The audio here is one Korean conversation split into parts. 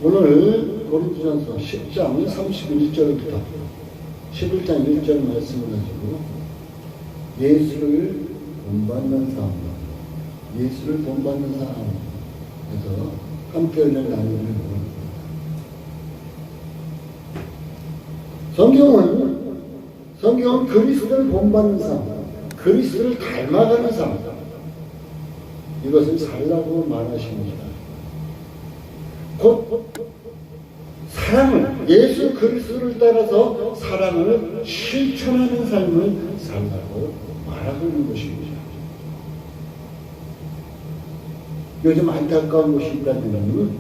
오늘 고린도전서 10장 31절부터 11장 1절 말씀을 가지고 예수를 본받는 사람, 예수를 본받는 사람에서 함께 은혜를 나누기를 원합니다. 성경은 그리스도를 본받는 사람, 그리스도를 닮아가는 사람, 이것을 살라고 말하십니다. 곧 사랑을, 예수 그리스도를 따라서 사랑을 실천하는 삶을 살라고 말하고 있는 것입니다. 요즘 안타까운 것이 있다면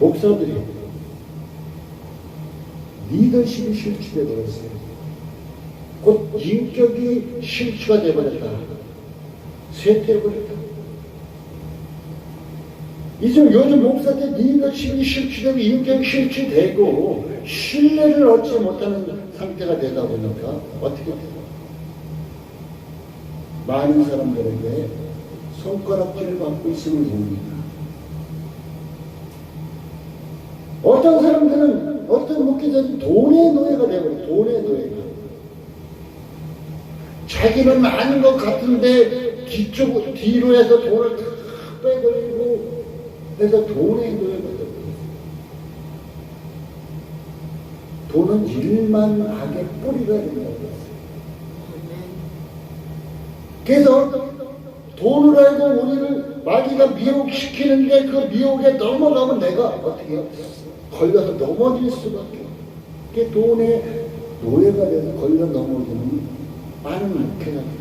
목사들이 리더십이 실추되어 버렸어요. 곧 인격이 실추가 되어버렸다. 쇠퇴해버렸다. 요즘 목사들 리더십이 실추되고 인격이 실추되고 신뢰를 얻지 못하는 상태가 되다 보니까 어떻게 돼요? 많은 사람들에게 손가락질을 받고 있음을 봅니다. 어떤 사람들은, 어떤 목회자들은 돈의 노예가 되어버려요. 돈의 노예가. 자기는 많은 것 같은데 뒤로 해서 돈을 다 빼버리고 해서 돈의 노예가 되어버려요. 돈은 일만 악의 뿌리가 된다고 했어요. 그래서 돈을 알고 우리를 마귀가 미혹시키는데 그 미혹에 넘어가면 내가 어떻게 해요? 걸려서 넘어질 수밖에 없어요. 그게 돈의 노예가 돼서 걸려 넘어지는 많은 목회자들,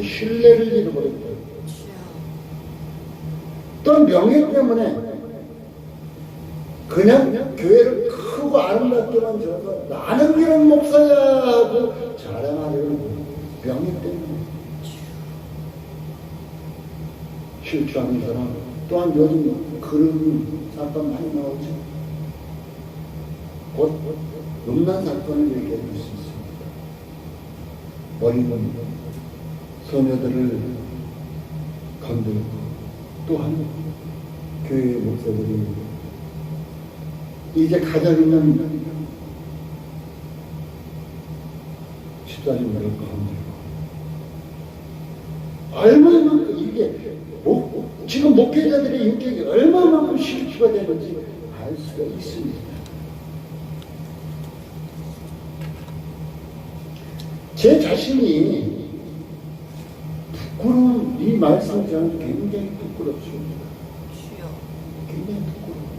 신뢰를 잃어버렸다. 또 명예 때문에 그냥 교회를 크고 아름답게만 지어서 나는 이런 목사야 하고 자랑하려고 명예 때문에 실추하는 사람, 또한 요즘 그런 사건 많이 나오죠. 곧 음란 사건을 얘기해 줄 수 있습니다. 어린 소녀들을 건들고, 또한 교회 목사들이 이제 가장 있는 집사님들을 건들고, 얼마만큼 이게 지금 목회자들의 인격이 얼마만큼 실추가 되는지 알 수가 있습니다. 제 자신이 부끄러운 이 말씀을 저는 굉장히 부끄럽습니다. 굉장히 부끄러워요.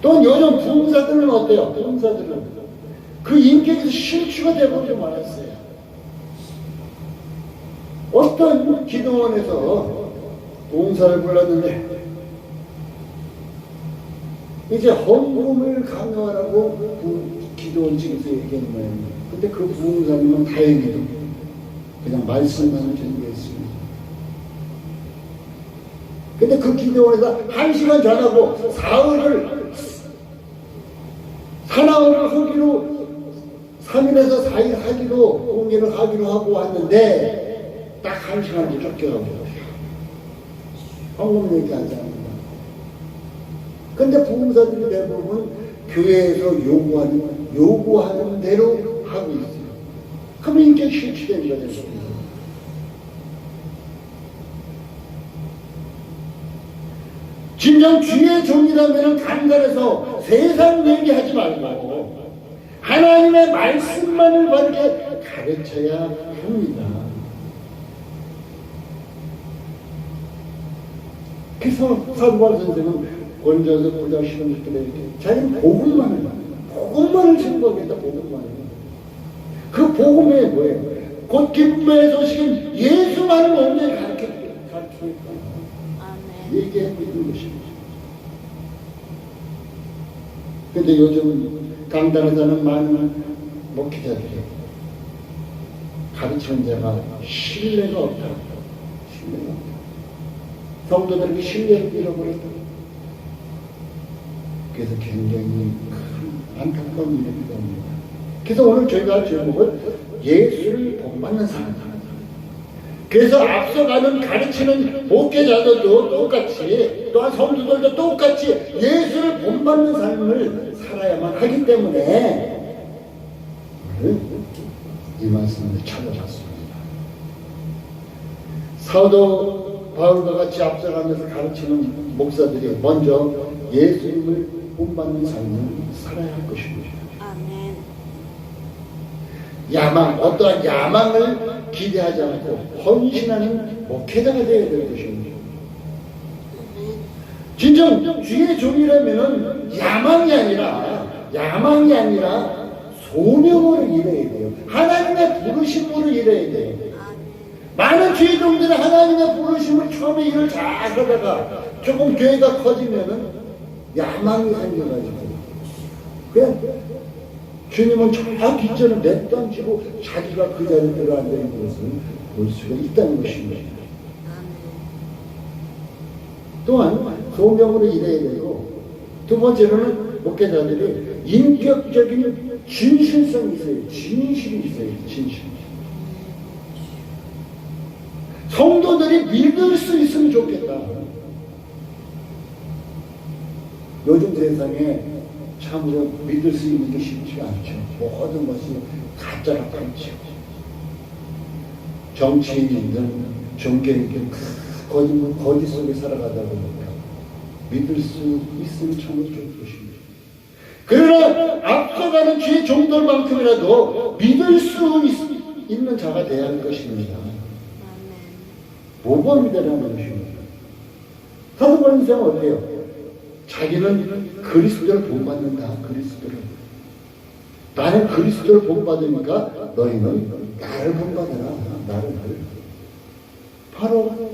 또 요즘 부흥사들은 어때요? 부흥사들은 그 인격에서 실추가 되어버리지 말았어요. 어떤 기도원에서 봉사를 불렀는데 이제 헌금을 강요하라고 기도원 측에서 얘기한 모양이에요. 근데 그 부흥사님은 다행히도 그냥 말씀만 전개했습니다. 근데 그 기도원에서 1시간 전하고 사나흘을 하기로 3일에서 4일 하기로 공개를 하기로 하고 왔는데 딱 1시간을 쫓겨가고 헌금 얘기하지 않는다. 근데 부흥사들이 대부분 교회에서 요구하는 대로 하고 있어요. 그러면 인격이 실추된 거죠. 진정 주의 종이라면 간단해서 세상 얘기하지 말고 하나님의 말씀만을 바르게 가르쳐야 합니다. 그래서 사도 바울 선생은 원자서 부자 시험들에게 자기는 복음만을 증거하겠다. 복음만을. 그 복음이 뭐예요? 곧 기쁨의 소식은 예수만을 온전히 가르치겠다. 얘기하고 있는 것입니다. 그런데 요즘은 강단에서는 많은 목회자들이 가르치는 자가 신뢰가 없다. 신뢰가 없다. 성도들에게 신뢰를 잃어버렸다. 그래서 굉장히 큰 안타까운 일이 됩니다. 그래서 오늘 저희가 제목을 예수를 본받는 사람. 그래서 앞서가는 가르치는 목회자들도 똑같이, 또한 성도들도 똑같이 예수를 본받는 삶을 살아야만 하기 때문에 오늘 이 말씀을 찾아봤습니다. 사도 바울과 같이 앞서가면서 가르치는 목사들이 먼저 예수님을 본받는 삶을 살아야 할 것입니다. 아멘. 야망, 어떠한 야망을 기대하지 않고 헌신하는 목회자가 되어야 될 것입니다. 진정 주의 종이라면 야망이 아니라 소명으로 일해야 돼요. 하나님의 부르심으로 일해야 돼요. 많은 주의 종들은 하나님의 부르심을 처음에 일을 잘 하다가 조금 교회가 커지면은 야망이 생겨가지고 그냥 주님은 저 뒷전을 내던지고 자기가 그 자리에 들어앉아있는 것을 볼 수가 있다는 것입니다. 또한 소명으로 일해야 되고, 두 번째로는 목회자들이 인격적인 진실성이 있어요. 진실이 있어요. 진실. 성도들이 믿을 수 있으면 좋겠다. 요즘 세상에 참으로 믿을 수 있는 게 쉽지가 않죠. 모든 것이 가짜가 많죠. 정치인이든 종교인이든 거짓 속에 살아가다 보니까 믿을 수 있으면 참으로 좋을 것입니다. 그러나 앞서가는 주의 종들만큼이라도 믿을 수 있는 자가 되어야 할 것입니다. 모범이 되라는 것입니다. 사도 바울은 어때요? 자기는 그리스도를 본받는다. 그리스도를. 나는 그리스도를 본받으니까 너희는 나를 본받아라. 나를. 바로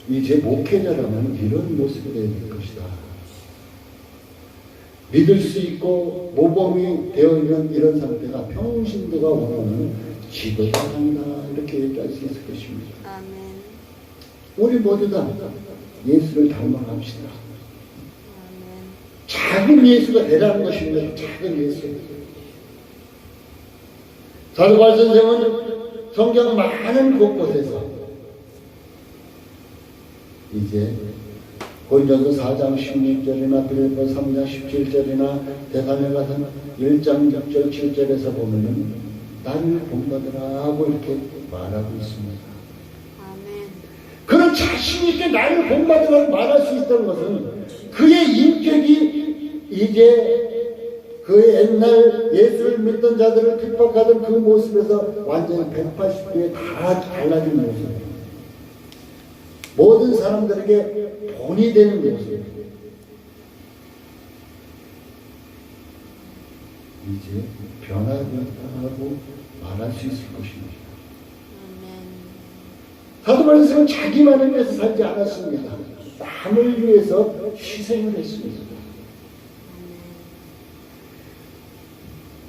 이제 목회자라면 이런 모습이 되어야 될 것이다. 믿을 수 있고 모범이 되어 있는 이런 상태가 평신도가 원하는 지도자입니다. 이렇게 얘기할 수 있을 것입니다. 아멘. 우리 모두 다 예수를 닮아갑시다. 아멘. 작은 예수가 되라는 것입니다. 작은 예수. 사도 바울 선생은 성경 많은 곳곳에서 이제 고린도서 4장 16절이나 빌립보 3장 17절이나 데살로니가서 1장 6절 7절에서 보면은 나를 본받으라 하고 이렇게 말하고 있습니다. 아멘. 그런 자신 있게 나를 본받으라고 말할 수 있다는 것은 그의 인격이 이제 그의 옛날 예수를 믿던 자들을 핍박하던 그 모습에서 완전히 180도에 다 달라진 모습이에요. 모든 사람들에게 본이 되는 모습이에요. 이제 변화되었다고 말할 수 있을 것입니다. 사도 바울은 자기만을 위해서 살지 않았습니다. 남을 위해서 희생을 했습니다.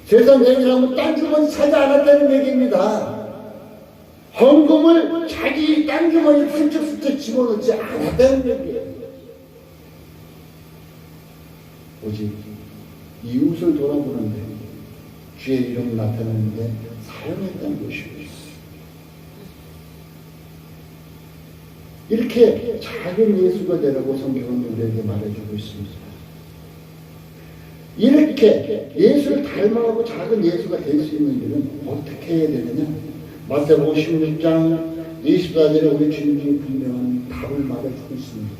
세상 얘기라면 딴 주머니 사지 않았다는 얘기입니다. 헌금을 자기 딴 주머니에 슬쩍슬쩍 집어넣지 않았다는 얘기예요. 오직 이웃을 돌아보는데 주의 이름이 나타나는데 사용했다는 것입니다. 이렇게 작은 예수가 되라고 성경은 우리에게 말해주고 있습니다. 이렇게 예수를 닮아가고 작은 예수가 될 수 있는 일은 어떻게 해야 되느냐? 마태복음 16장 24절에 우리 주님이 분명한 답을 말해주고 있습니다.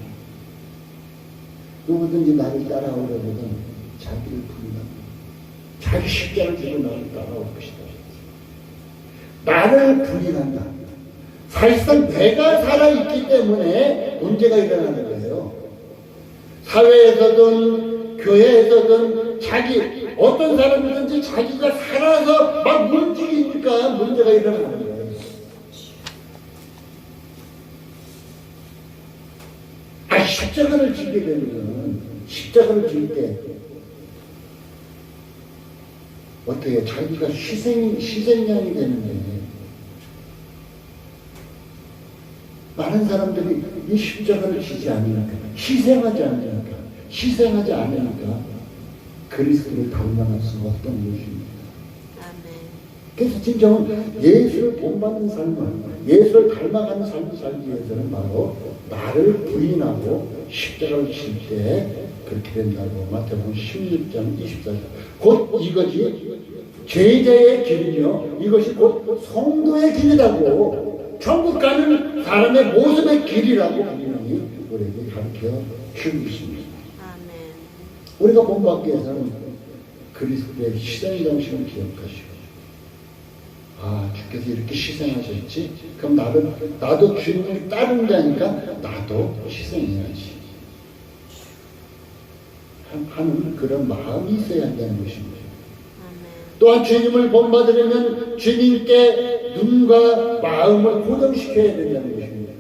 누구든지 나를 따라오려거든 자기를 부인다. 자기 십자가를 지고 나를 따라올 것이다. 나를 부인한다. 사실상 내가 살아있기 때문에 문제가 일어나는 거예요. 사회에서든 교회에서든 어떤 사람이든지 자기가 살아서 막 움직이니까 문제가 일어나는 거예요. 십자가를 지게 되면 십자가를 질 때 어떻게 자기가 희생양이 되는데 많은 사람들이 이 십자가를 지지 않으니까 희생하지 않으니까 그리스도를 닮아갈 수가 없던 것입니다. 아멘. 그래서 진정은 예수를 본받는 삶을, 예수를 닮아가는 삶을 살기 위해서는 바로 나를 부인하고 십자가를 칠 때 그렇게 된다고. 마태복음 16장 24절. 곧 이것이 제자의 길이며 이것이 곧 성도의 길이라고. 천국 가는 사람의 모습의 길이라고 분명히 우리에게 가르쳐 주고 있습니다. 아멘. 우리가 본받기 위해서는 그리스도의 희생 정신을 기억하시고, 아, 주께서 이렇게 희생하셨지? 그럼 나도 주님을 따른 자니까 나도 희생해야지 하는 그런 마음이 있어야 한다는 것입니다. 또한 주님을 본받으려면 주님께 눈과 마음을 고정시켜야 된다는 것입니다.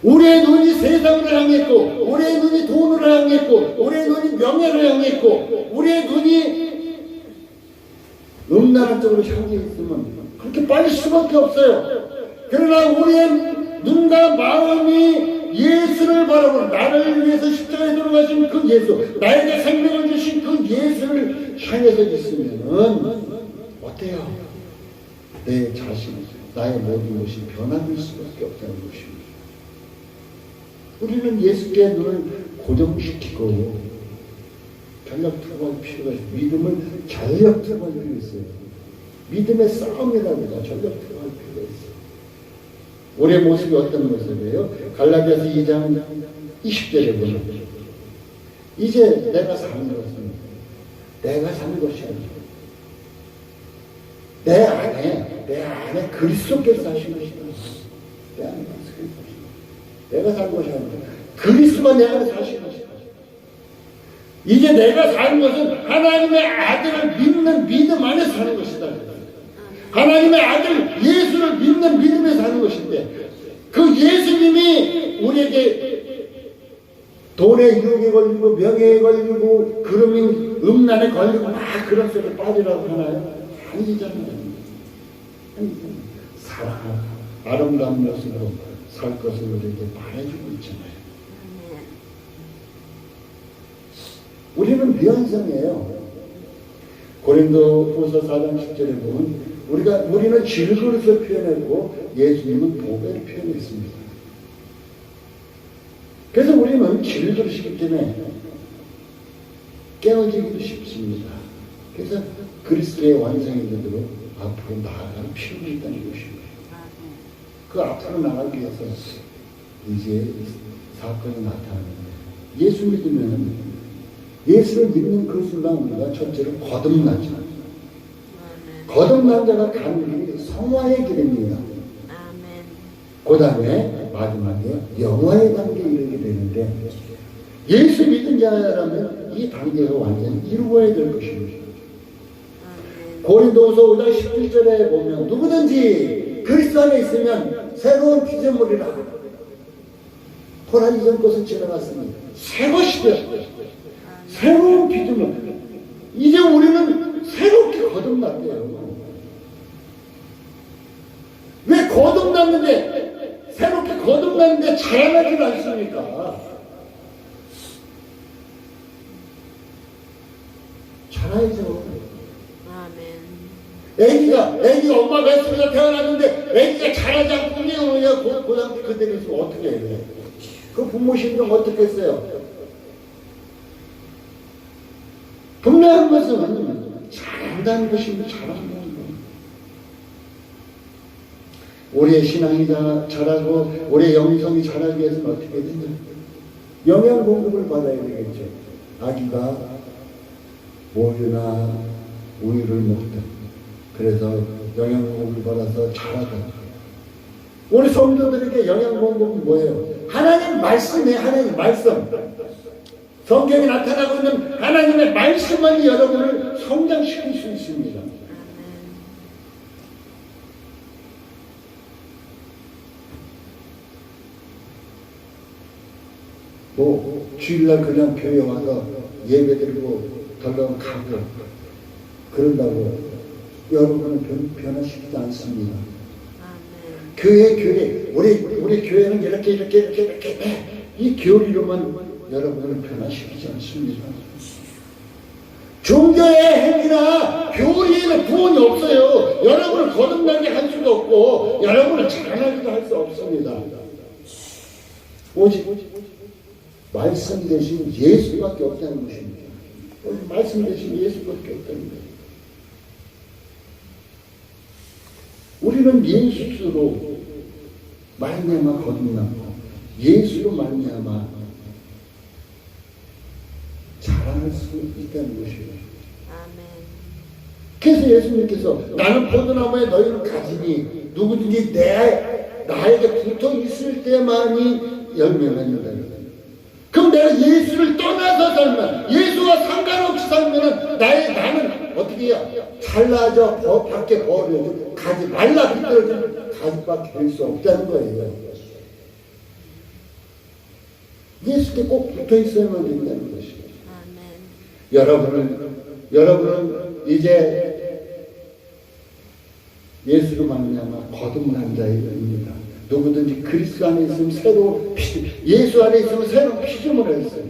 우리의 눈이 세상을 향했고, 우리의 눈이 돈을 향했고, 우리의 눈이 명예를 향했고, 우리의 눈이 음란한 쪽으로 향해 있으면 그렇게 빠질 수밖에 없어요. 그러나 우리의 눈과 마음이 예수를 바라보는, 나를 위해서 십자가에 돌아가신 그 예수, 나에게 생명을 주신 그 예수를 향해서 있으면은 어때요? 내 자신, 나의 모든 것이 변화될 수밖에 없다는 것입니다. 우리는 예수께 눈을 고정시키고 전력 투구할 필요가 있어요. 믿음을 전력 투구할 필요가 있어요. 믿음의 싸움이라고 해서 전력 투구할 필요가 있어요. 우리의 모습이 어떤 모습이에요? 갈라디아서 2장 20절에 보면 이제 내가 사는 것은 내가 사는 것이 아니고 내 안에 그리스도께서 사신 것이다. 내 안에 그리스도께서 사신 것이다. 내가 사는 것이 아니고 그리스도가 내 안에 사신 것이다. 이제 내가 사는 것은 하나님의 아들을 믿는 믿음 안에 사는 것이다. 하나님의 아들 예수를 믿는 믿음에 사는 것인데, 그 예수님이 우리에게 돈에 유혹에 걸리고 명예에 걸리고 그러면 음란에 걸리고 막 그런 속에 빠지라고 하나요? 아니잖아요. 사랑하고 아름다운 모습으로 살 것을 우리에게 말해주고 있잖아요. 우리는 미완성이에요. 고린도후서 4장 10절에 보면 우리는 질그릇을 표현했고 예수님은 보배를 표현했습니다. 그래서 우리는 질그릇이기 때문에 깨어지기도 쉽습니다. 그래서 그리스도의 완성이 되도록 앞으로 나아갈 필요가 있다는 것입니다. 그 앞으로 나가기 위해서 이제 사건이 나타나는데, 예수 믿으면 예수를 믿는 그 순간 우리가 첫째로 거듭나죠. 거듭난 자가 가는 길이 성화의 길입니다. 그 다음에 마지막에 영화의 단계에 이르게 되는데, 예수 믿은 자라면 이 단계가 완전히 이루어야 될 것입니다. 고린도후서 5장 17절에 보면 누구든지 그리스도 안에 있으면 새로운 피조물이라. 토라 이전 것은 지나갔습니다. 새 것이 되었어요. 새로운 피조물. 이제 우리는 새롭게 거듭났대요. 왜 거듭났는데, 새롭게 거듭났는데 자라나질 않습니까? 자라야죠. 애기가 엄마 뱃속에서 태어났는데 애기가 자라지 않고 그냥 고등학교 그대로 있으면 어떻게 해야 돼? 그 부모 심정 어떻게 했어요? 분명한 것은 잘한다는 것입니다. 잘한다는 것. 우리의 신앙이 자라고 우리의 영성이 자라기 위해서는 어떻게 되냐? 영양 공급을 받아야 되겠죠. 아기가 모유나 우유를 먹든, 그래서 영양 공급을 받아서 자라든. 우리 성도들에게 영양 공급은 뭐예요? 하나님 말씀이에요. 하나님 말씀. 성경에 나타나고 있는 하나님의 말씀만이 여러분을 성장시킬 수 있습니다. 뭐 주일날 그냥 교회 와서 예배 드리고 덜렁 가고 그런다고 여러분을 변화시키지 않습니다. 교회 우리 교회는 이렇게 이 교리로만 여러분을 변화시키지 않습니다. 종교의 행위나 교리에는 구원이 없어요. 여러분을 거듭나게 할 수도 없고 여러분을 자라나게도 할 수 없습니다. 오직 말씀 대신 예수밖에 없다는 것입니다. 말씀 대신 예수밖에 없다는 거예요. 우리는 예수로 말미암아 거듭나고 예수로 말미암아 자라날 수 있다는 것이에요. 아멘. 그래서 예수님께서 나는 포도나무에 너희는 가지니 누구든지 나에게 붙어 있을 때만이 열매가 있다. 그럼 내가 예수를 떠나서 살면, 예수와 상관없이 살면은 나는 어떻게 해요? 잘라져 밖에 버려져 가지 말라 비틀어져 가지밖에 될 수 없다는 거예요. 예수께 꼭 붙어 있어야만 된다는 것이에요. 아멘. 여러분은 이제 예수로 말미암아 거듭난 자입니다. 누구든지 그리스도 안에 있으면 새로운 예수 안에 있으면 새로운 피조물을 했어요.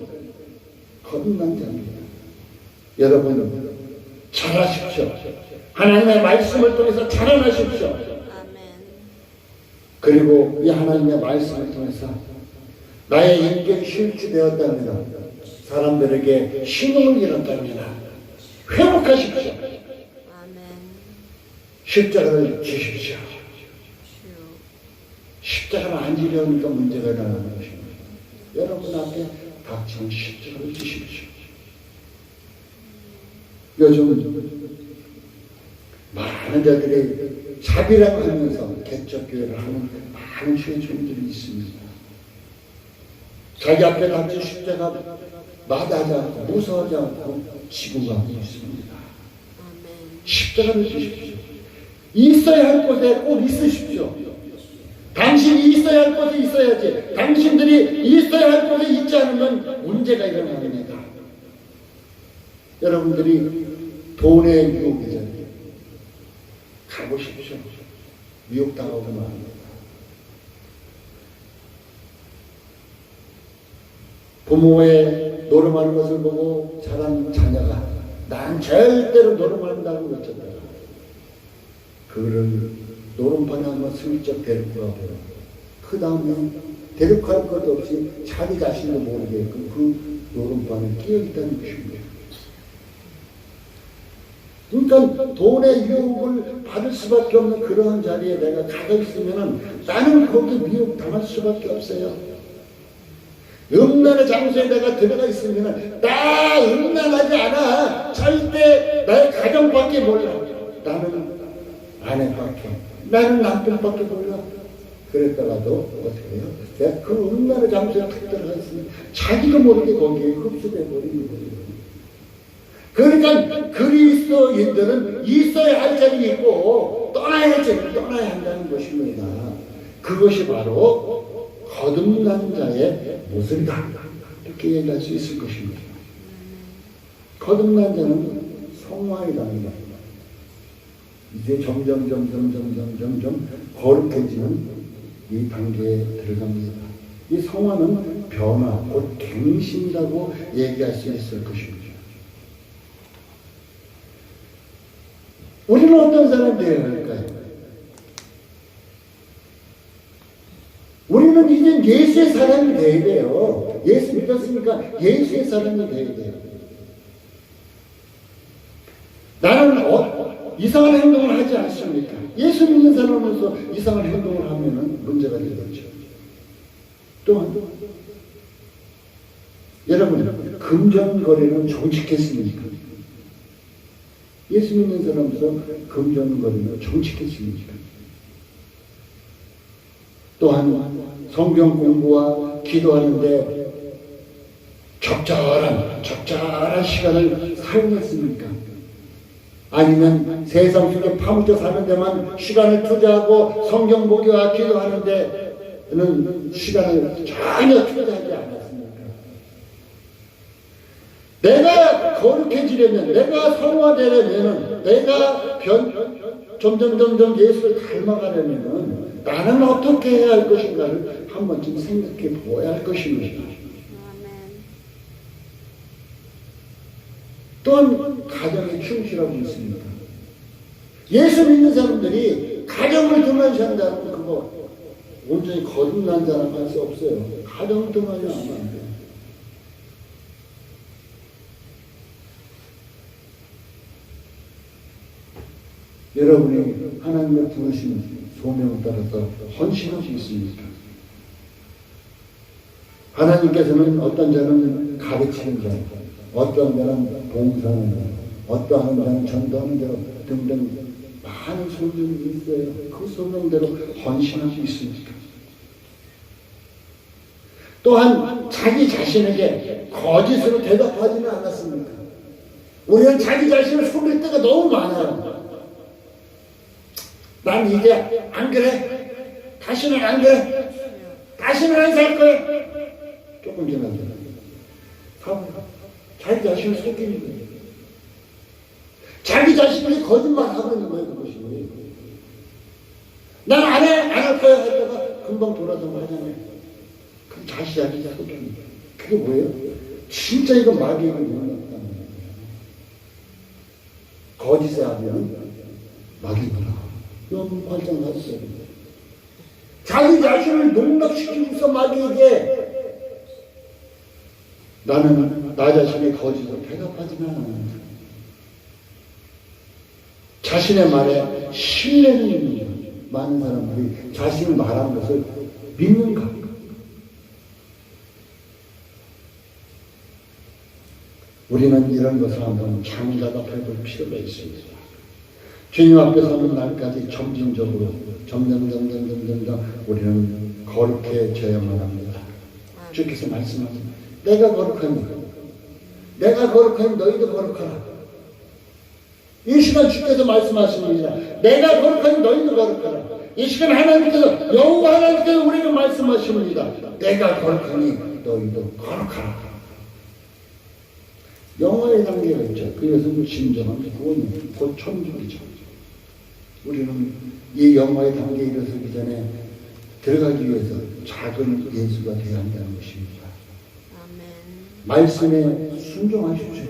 거듭난 자입니다. 여러분 잘하십시오. 하나님의 말씀을 통해서 자라나십시오. 아멘. 그리고 이 하나님의 말씀을 통해서 나의 인격이 실추되었다면 사람들에게 신음을 잃었다면 회복하십시오. 아멘. 십자가를 지십시오. 주여. 십자가를 안 지려니까 문제가 일어나는 것입니다. 여러분 앞에 닥치는 십자가를 지십시오. 요즘 많은 자들이 자비라고 하면서 개척교회를 하는 많은 죄종들이 있습니다. 자기 앞에 닥친 십자가 마다하지 않고 무서워하지 않고 지고 가고 있습니다. 아멘. 십자가를 지십시오. 있어야 할 곳에 꼭 있으십시오. 당신이 있어야 할 곳에 있어야지. 당신들이 있어야 할 곳에 있지 않으면 문제가 일어납니다. 여러분들이 돈의 유혹이잖아요. 가보십시오. 미혹당하고 말합니다. 부모의 노름하는 것을 보고 자란 자녀가 난 절대로 노름한다고 외쳤다가 그를 노름판에 한번 슬쩍 데리고 가고 그 다음에 데리고 갈 것도 없이 자기 자신도 모르게끔 그 노름판에 끼어 있다는 것입니다. 그러니까 돈의 유혹을 받을 수밖에 없는 그러한 자리에 내가 가져 있으면 나는 거기 미혹 당할 수밖에 없어요. 음란의 장소에 내가 들어가 있으면 나 음란하지 않아. 절대 나의 가정밖에 몰라. 나는 아내밖에, 나는 남편밖에 몰라. 그랬다가도 어떻게 해요? 내가 그 음란의 장소에 탁 들어가 있으면 자기도 모르게 거기에 흡수돼 버리는 거예요. 그러니까 그리스도인들은 있어야 할 자리에 있고 떠나야 한다는 것입니다. 그것이 바로 거듭난 자의 모습이다. 이렇게 얘기할 수 있을 것입니다. 거듭난 자는 성화이랍니다. 이제 점점 거룩해지는 이 단계에 들어갑니다. 이 성화는 변화, 곧 갱신이라고 얘기할 수 있을 것입니다. 우리는 어떤 사람 되어야 할까요? 우리는 이제 예수의 사람이 되어야 돼요. 예수 믿었으니까 예수의 사람이 되어야 돼요. 나는 이상한 행동을 하지 않습니까? 예수 믿는 사람으로서 이상한 행동을 하면 문제가 되겠죠. 또한 여러분 금전거래는 정직했습니까? 예수 믿는 사람으로서 금전거래는 정직했습니까? 또한 성경 공부와 기도하는데 적절한 시간을 사용했습니까? 아니면 세상 속에 파묻혀 사는 데만 시간을 투자하고 성경 보기와 기도하는 데는 시간을 전혀 투자하지 않았습니까? 내가 거룩해지려면, 내가 성화되려면, 내가 점점 예수를 닮아가려면 나는 어떻게 해야 할 것인가를 한 번쯤 생각해 보아야 할 것입니다. 또한 지키라고 있습니까? 예수 믿는 사람들이 가정을 등한시한다는 그거 온전히 거듭난 사람 할 수 없어요. 가정 등한시 하면 안 돼요. 여러분이 하나님의 부르신 소명에 따라서 헌신할 수 있습니까? 하나님께서는 어떤 자는 가르치는 자, 어떤 자는 봉사하는 자, 어떠한 자는 전도하는 자 등등 많은 소명이 있어요. 그 소명대로 헌신할 수 있습니까? 또한 자기 자신에게 거짓으로 대답하지는 않았습니까? 우리는 자기 자신을 속일 때가 너무 많아요. 난 이게 안 그래. 다시는 안 그래. 다시는 안 살 거야. 조금 지나서 자기 자신을 속이는 거예요. 자기 자신이 거짓말하고 있는 거예요. 그것이. 난 안 해. 안 할 거야. 했다가 금방 돌아서 하잖아요. 그 자기 속이는 거예요. 그게 뭐예요? 진짜 이거 마귀의 능력이다. 거짓의 아비는 마귀구나. 요한 8장 갔어요. 자기 자신을 농락시키면서 마귀에게 나는 나 자신의 거짓을 대답하지는 않는다. 자신의 말에 신뢰는 있는 많은 사람들이 자신이 말한 것을 믿는가? 우리는 이런 것을 한번 장자답해 볼 필요가 있습니다. 주님 앞에 서는 날까지 점진적으로 점점 우리는 거룩해져야만 합니다. 주께서 말씀하십니다. 내가 거룩하니 너희도 거룩하라. 이 시간 주께서 말씀하십니다. 내가 거룩하니 너희도 거룩하라. 이 시간 하나님께서 여호와 하나님께서 우리에게 말씀하십니다. 내가 거룩하니 너희도 거룩하라. 영화의 단계가 있죠. 그것은 진정한 구원이 곧 천국이죠. 우리는 이 영화의 단계에 이르기 전에 들어가기 위해서 작은 예수가 되어야 한다는 것입니다. 말씀에 순종하십시오.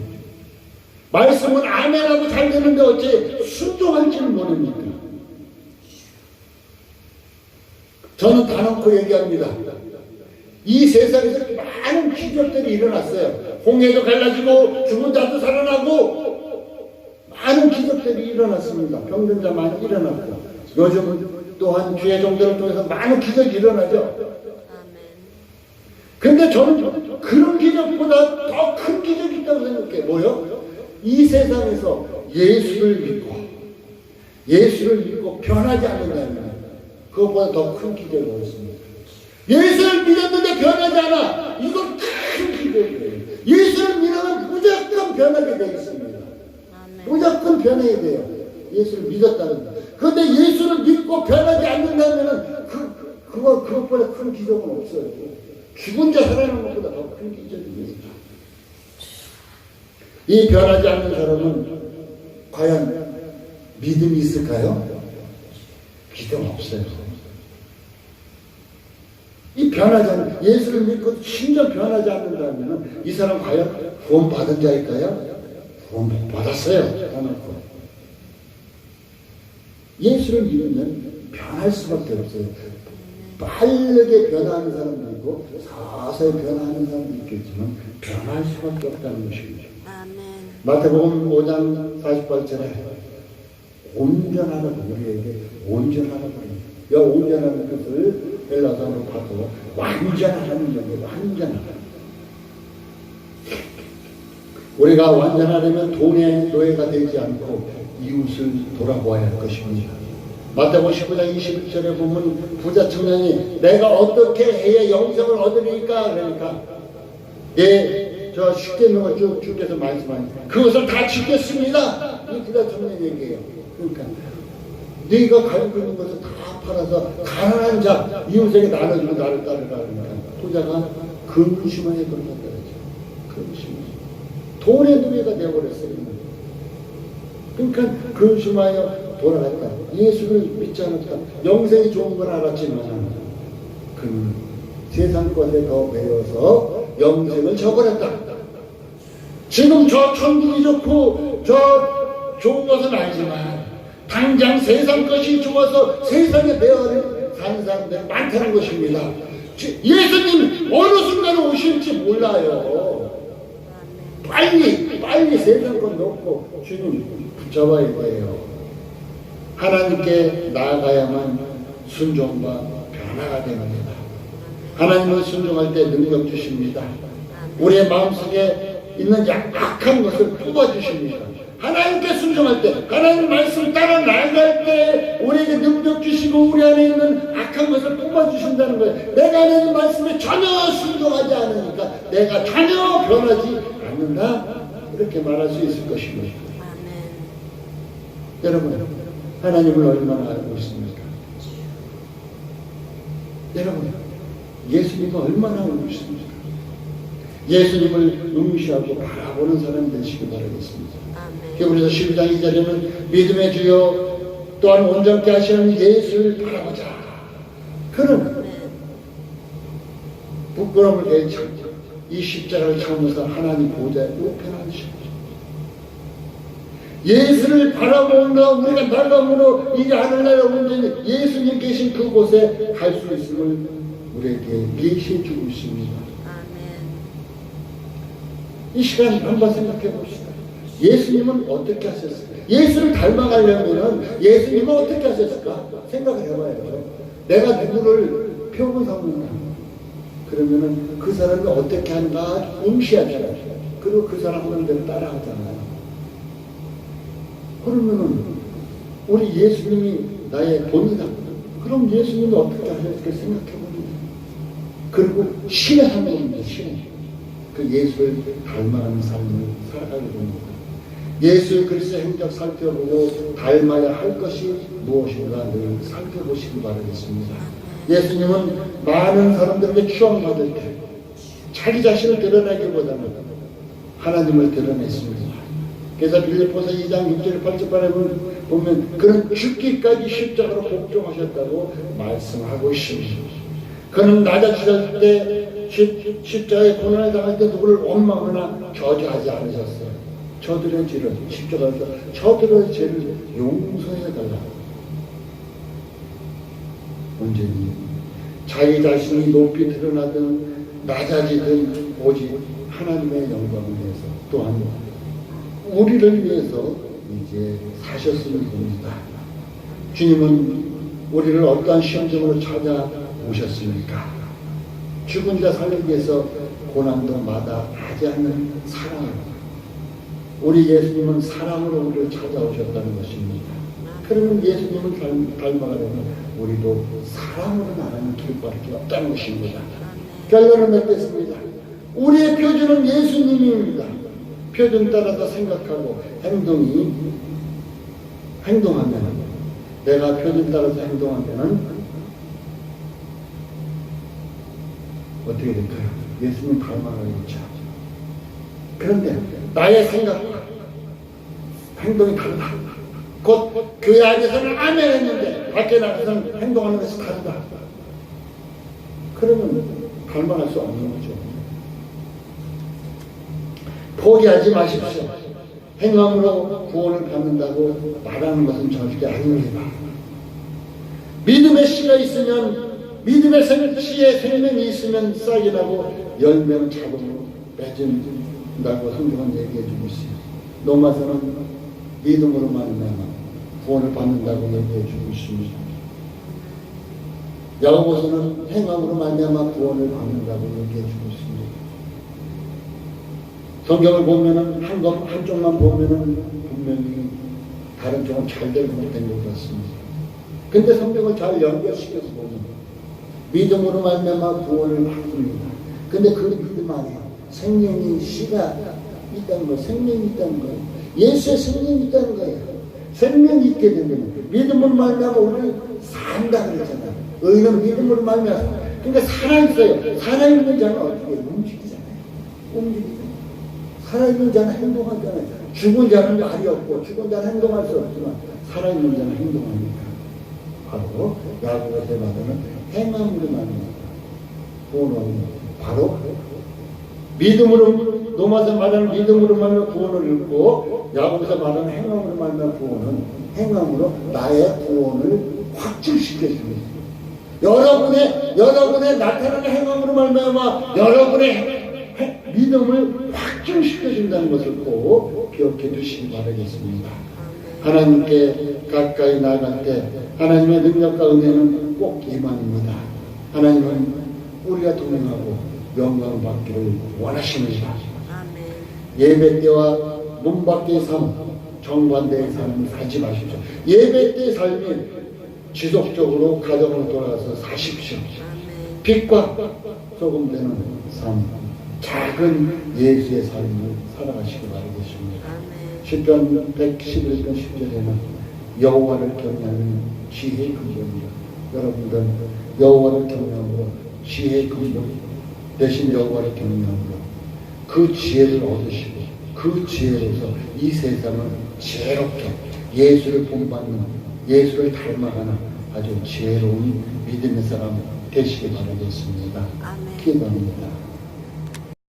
말씀은 아멘하고 잘 되는데 어째 순종할지는 모릅니까? 저는 단언코 얘기합니다. 이 세상에서 많은 기적들이 일어났어요. 홍해도 갈라지고 죽은 자도 살아나고 많은 기적들이 일어났습니다. 병든 자 많이 일어났고 요즘 또한 주의 종들을 통해서 많은 기적이 일어나죠. 근데 저는 그런 기적보다 더 큰 기적이 있다고 생각해요. 뭐요? 이 세상에서 예수를 믿고 변하지 않는다면 그것보다 더 큰 기적이 없습니다. 예수를 믿었는데 변하지 않아. 이건 큰 기적이에요. 예수를 믿으면 무조건 변하게 되어 있습니다. 무조건 변해야 돼요. 예수를 믿었다는 거. 그런데 예수를 믿고 변하지 않는다면 그것보다 큰 기적은 없어요. 죽은 자 살아나는 것보다 더 큰 기적입니다. 이 변하지 않는 사람은 과연 믿음이 있을까요? 믿음 없어요. 이 변하지 않는, 예수를 믿고 심지어 변하지 않는다면 이 사람 과연 구원 받은 자일까요? 구원 못 받았어요. 예수를 믿으면 변할 수밖에 없어요. 빠르게 변하는 사람도 있고 서서히 변하는 사람도 있겠지만 변할 수밖에 없다는 것입니다. 마태복음 5장 48절에 온전하라, 우리에게 온전하라 그래요. 이 온전하는 것을 헬라어로 바꿔 완전하라는 얘기예요. 완전하라. 우리가 완전하려면 돈의 노예가 되지 않고 이웃을 돌아보아야 할 것입니다. 마태복음 19장 21절에 보면 부자 청년이 내가 어떻게 해야 영생을 얻으리까? 그러니까 저 십계명을 쭉 주께서 말씀하니까 그것을 다 지켰습니다. 이 부자 청년 얘기예요. 그러니까 네가 가지고 있는 것을 다 팔아서 가난한 자 이웃에게 나눠주고 나를 따르라. 그러니까 부자가 근심하에 걸렸다 그러죠. 근심. 돈의 노예가 되어버렸어요. 그러니까 근심하여 돌아갔다. 예수를 믿지 않았다. 영생이 좋은 건 알았지만 그는 세상 것에 더 매여서 영생을 저버렸다. 지금 저 천국이 좋고 저 좋은 것은 알지만 당장 세상 것이 좋아서 세상에 매어를 사는 사람들이 많다는 것입니다. 예수님 어느 순간에 오실지 몰라요. 빨리 세상 것 놓고 주님 붙잡아야 돼요. 하나님께 나아가야만 순종과 변화가 됩니다. 하나님을 순종할 때 능력 주십니다. 우리의 마음속에 있는 악한 것을 뽑아주십니다. 하나님께 순종할 때, 하나님 말씀 따라 나아갈 때 우리에게 능력 주시고 우리 안에 있는 악한 것을 뽑아주신다는 거예요. 내가 안에 있는 말씀에 전혀 순종하지 않으니까 내가 전혀 변하지 않는다, 이렇게 말할 수 있을 것입니다. 여러분, 하나님을 얼마나 알고 있습니까? 여러분, 예수님을 얼마나 알고 있습니까? 예수님을 응시하고 바라보는 사람이 되시기 바라겠습니다. 히브리서 12장 2절에는 믿음의 주요 또한 온전케 하시는 예수를 바라보자. 그는 부끄러움을 내참고 이 십자가를 참으면서 하나님 보좌에 우편에 앉으셨죠. 예수를 바라보는가 우리가 날감으로 이게 하늘나라에 온전히 예수님 계신 그곳에 갈 수 있음을 우리에게 계시해 주고 있습니다. 이 시간 한번 생각해 봅시다. 예수님은 어떻게 하셨을까? 예수를 닮아가려면 예수님은 어떻게 하셨을까? 생각을 해봐야죠. 내가 누구를 표본 삼는다. 그러면은 그 사람이 어떻게 하는가 응시하잖아요. 그리고 그 사람 하는 대로 따라하잖아요. 그러면은 우리 예수님이 나의 본이다. 그럼 예수님이 어떻게 하셨을까 생각해 봅니다. 그리고 신뢰하는 겁니다. 신뢰. 그 예수를 닮아가는 삶을 살아가게 됩니다. 예수 그리스도의 행적 살펴보고 닮아야 할 것이 무엇인가 늘 살펴보시기 바라겠습니다. 예수님은 많은 사람들에게 추앙받을 때 자기 자신을 드러내기보다는 하나님을 드러냈습니다. 그래서 빌립보서 2장 6절 8절에 보면 그는 죽기까지 십자가로 복종하셨다고 말씀하고 있습니다. 그는 낮아지실 때 십자가의 고난을 당할 때 누구를 원망하거나 저주하지 않으셨어요. 저들의 죄를 십자가에서 저들의 죄를 용서해달라. 언제니 자기 자신이 높이 드러나든 낮아지든 오직 하나님의 영광을 위해서 또한 우리를 위해서 이제 사셨음을 봅니다. 주님은 우리를 어떠한 시험적으로 찾아오셨습니까? 죽은 자 살리기 위해서 고난도 마다하지 않는 사랑. 우리 예수님은 사랑으로 우리를 찾아오셨다는 것입니다. 그러면 예수님을 닮아가려면 우리도 사랑으로 나가는 길밖에 없다는 것입니다. 결론은 맺겠습니다. 우리의 표준은 예수님입니다. 표준 따라서 생각하고 행동하면 내가 표준 따라서 행동하면 어떻게 될까요? 예수님 닮아가겠죠. 그런데 나의 생각과 행동이 다르다. 곧 교회 안에서는 아멘 했는데 밖에 나가서는 행동하는 것이 다르다. 그러면 닮아갈 수 없는 거죠. 포기하지 마십시오. 행함으로 구원을 받는다고 말하는 것은 절대 아닙니다. 믿음의 씨가 있으면 믿음의 씨에 생명이 있으면 싹이 나고 열매는 자동으로 맺은다고 성경은 얘기해주고 있어요. 로마서는 믿음으로 말미암아 구원을 받는다고 얘기해주고 있습니다. 야고보서는 행함으로 말미암아 구원을 받는다고 얘기해주고 있습니다. 성경을 보면은 한쪽만 보면은 분명히 다른 쪽은 잘 되고 못된 것 같습니다. 근데 성경을 잘 연결시켜서 보면 믿음으로 말미암아 구원을 받습니다. 근데 그 믿음 안에 생명이 씨가 있다는 거, 생명이 있다는 거예요. 예수의 생명이 있다는 거예요. 생명이 있게 되면 믿음으로 말미암아 우리는 산다 그랬잖아요. 의는 믿음으로 말미암아. 그러니까 살아있어요. 살아있는 자는 어떻게 움직이잖아요. 움직이잖아요. 살아있는 자는 행동하잖아요. 죽은 자는 말이 없고 죽은 자는 행동할 수 없지만 살아있는 자는 행동합니다. 바로 야고보서 말하는 행함으로 말미암아 구원을 바로 믿음으로 로마서 말하는 믿음으로 말미암아 구원을 얻고 야고보서 말하는 행함으로 말하는 구원은 행함으로 나의 구원을 확증시켜 줍니다. 여러분의 나타나는 행함으로 말미암아 여러분의 믿음을 확증시켜 준다는 것을 꼭 기억해 두시기 바라겠습니다. 하나님께 가까이 나아갈 때 하나님의 능력과 은혜는 꼭 임합니다. 하나님은 우리가 동행하고 영광을 받기를 원하십니다. 예배 때와 문 밖의 삶, 정반대의 삶을 살지 마십시오. 예배 때의 삶이 지속적으로 가정으로 돌아가서 사십시오. 빛과 소금 되는 삶, 작은 예수의 삶을 살아가시기 바라겠습니다. 시편 111편 10절에는 여호와를 경외하는 지혜의 근본이다. 여러분들 여호와를 경외함으로 지혜의 근본 대신 여호와를 경외함으로 그 지혜를 얻으시고 그 지혜로서 이 세상을 지혜롭게 예수를 본받는 예수를 닮아가는 아주 지혜로운 믿음의 사람 되시기 바라겠습니다. 기도합니다.